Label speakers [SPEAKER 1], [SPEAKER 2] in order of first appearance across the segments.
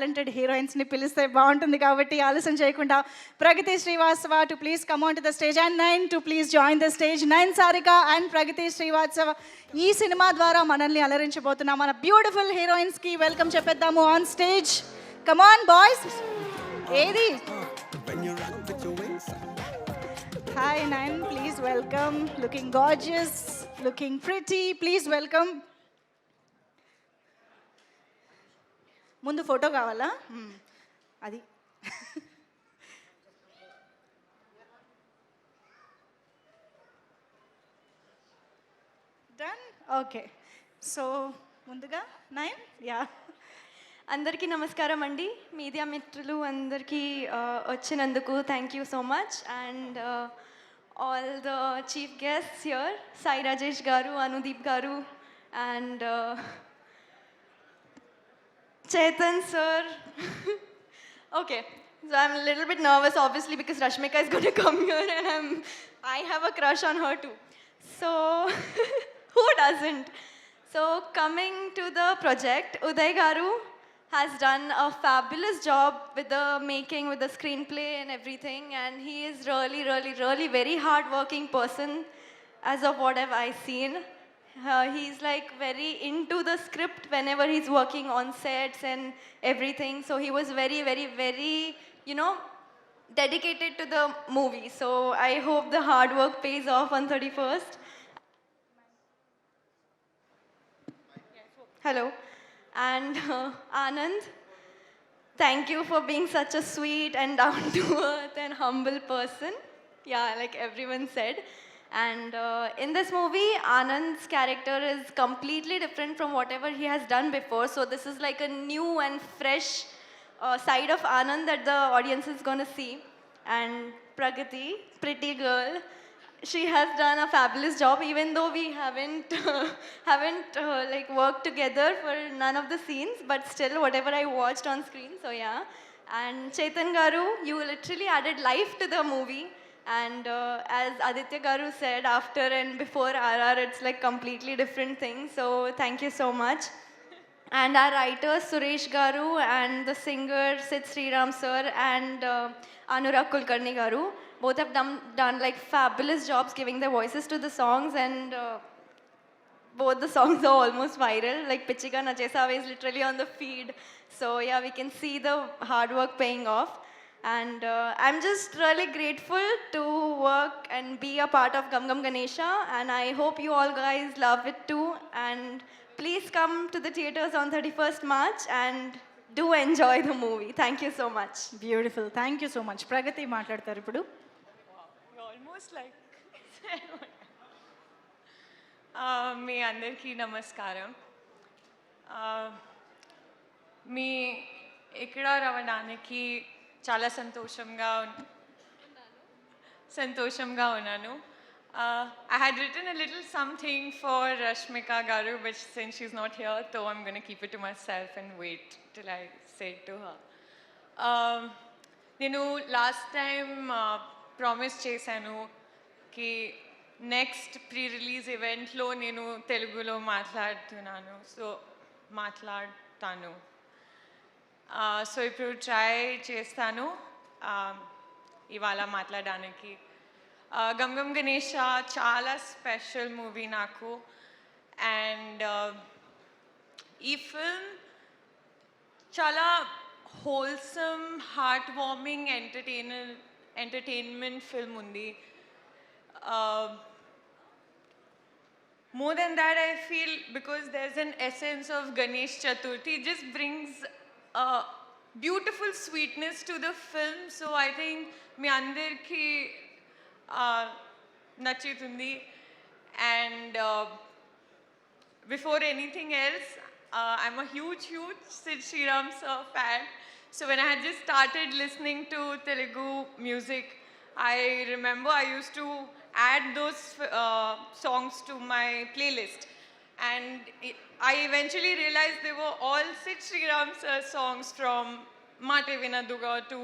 [SPEAKER 1] Talented హీరోయిన్స్ని పిలిస్తే బాగుంటుంది కాబట్టి ఆలస్యం చేయకుండా Pragati Srivastava too please come on to the stage and Nayan too please join the stage. Nayan Sarika and Pragati Srivastava ఈ సినిమా ద్వారా మనల్ని అలరించబోతున్న మన బ్యూటిఫుల్ హీరోయిన్స్కి వెల్కమ్ చెప్పేద్దాము on stage. Come on boys. ఏది hi Nayan, please welcome. Looking gorgeous, looking pretty, please welcome. ముందు photo కావాలా? అది డన్. ఓకే, సో ముందుగా నైన్. యా,
[SPEAKER 2] అందరికీ నమస్కారం అండి. మీడియా మిత్రులు అందరికీ వచ్చినందుకు thank you so much. And all the chief guests here, Sai Rajesh గారు, అనుదీప్ గారు, and Chetan sir. Okay, so I'm a little bit nervous obviously because Rashmika is going to come here and I have a crush on her too. So who doesn't? So coming to the project, Uday Garu has done a fabulous job with the making, with the screenplay and everything, and he is really very hard-working person as of what have I seen. He's like very into the script whenever he's working on sets and everything. So he was very, you know, dedicated to the movie. So I hope the hard work pays off on 31st. Hello. And Anand, thank you for being such a sweet and down-to-earth and humble person. Yeah, like everyone said. And in this movie, Anand's character is completely different from whatever he has done before. So this is like a new and fresh side of Anand that the audience is going to see. And Pragati, pretty girl, she has done a fabulous job, even though we haven't like worked together for none of the scenes. But still, whatever I watched on screen, so yeah. And Chetan Garu, you literally added life to the movie. And as Aditya Garu said, after and before RR, it's like completely different things. So thank you so much. And our writers, Suresh Garu, and the singer, Sid Sriram sir, and Anurag Kulkarni Garu, both have done like fabulous jobs giving their voices to the songs. And both the songs are almost viral. Like Pichika Nachesava is literally on the feed. So yeah, we can see the hard work paying off. And I'm just really grateful to work and be a part of Gum Gum Ganesha, and I hope you all guys love it too. And please come to the theaters on 31st March and do enjoy the movie. Thank you so much.
[SPEAKER 1] Beautiful, thank you so much. Pragati మాట్లాడతారు ఇప్పుడు.
[SPEAKER 3] Almost like మీ అందరికీ నమస్కారం. మీ ఇక్కడ రావడానికి చాలా సంతోషంగా ఉన్నాను. I had written a little something for Rashmika Garu, but since she's not here, so I'm going to keep it to myself and wait till I say it to her. నేను last time promise చేశాను కి next pre release ఈవెంట్లో నేను తెలుగులో మాట్లాడతాను. So ఇప్పుడు try చేస్తాను ఇవాళ మాట్లాడడానికి. గమ్ గమ్ గణేష చాలా స్పెషల్ మూవీ నాకు. అండ్ ఈ ఫిల్మ్ చాలా wholesome, heart warming, entertainment film ఉంది. More than that, I feel because there's an essence of Ganesh Chaturthi, it just brings a beautiful sweetness to the film. So I think me andarki nachitundi. And before anything else, I'm a huge Sid Sriram sir fan. So when I had just started listening to Telugu music, I remember I used to add those songs to my playlist. And I eventually realized they were all Sid Sriram sir songs, from Mate Vinaduga to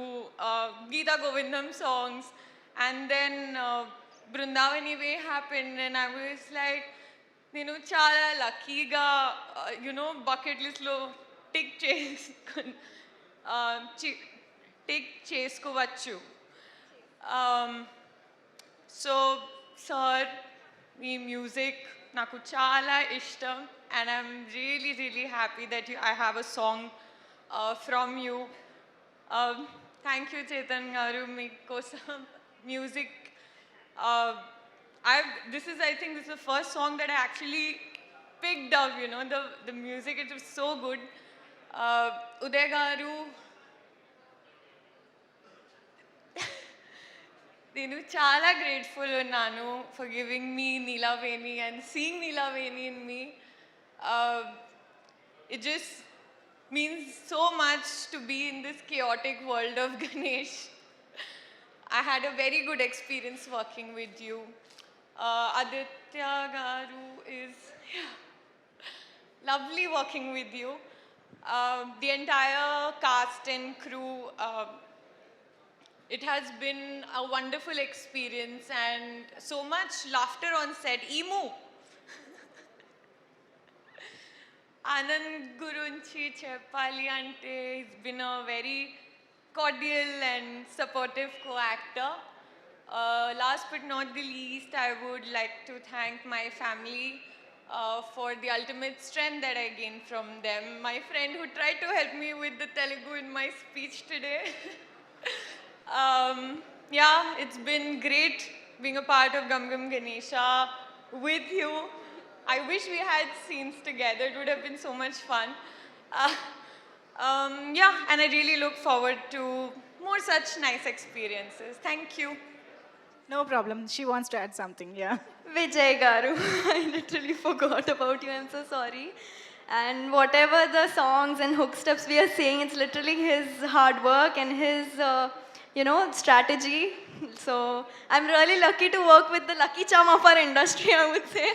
[SPEAKER 3] Geeta Govindam songs. And then Brindavani Way happened, and I was like, నేను చాలా లక్కీగా bucket list లో tick tick చేసుకోవచ్చు. So sir మీ music నాకు చాలా ఇష్టం and I'm really really happy that I have a song from you. Thank you Chetan garu meekosam music. This is I think this is the first song that I actually picked up, you know, the music, it was so good. Uday garu, నేను చాలా grateful ఉన్నాను for giving me Neelaveni and seeing Neelaveni in me. It just means so much to be in this chaotic world of Ganesh. I had a very good experience working with you. Aditya garu is lovely working with you. The entire cast and crew, it has been a wonderful experience and so much laughter on set. Emu. Anand Gurunchi Cheppali ante, he's been a very cordial and supportive co-actor. Last but not the least, I would like to thank my family for the ultimate strength that I gained from them. My friend who tried to help me with the Telugu in my speech today. Yeah, it's been great being a part of Gum Gum Ganesha with you. I wish we had scenes together. It would have been so much fun. Yeah, and I really look forward to more such nice experiences. Thank you.
[SPEAKER 1] No problem. She wants to add something. Yeah.
[SPEAKER 2] Vijay garu, I literally forgot about you. I'm so sorry. And whatever the songs and hook steps we are saying, it's literally his hard work and his, strategy. So I'm really lucky to work with the lucky charm of our industry, I would say.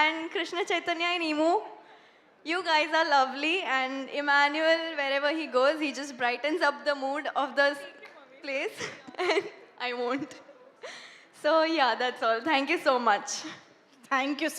[SPEAKER 2] And Krishna Chaitanya and Emu, you guys are lovely. And Emmanuel, wherever he goes, he just brightens up the mood of the place. And I won't. So yeah, that's all. Thank you so much.
[SPEAKER 1] Thank you so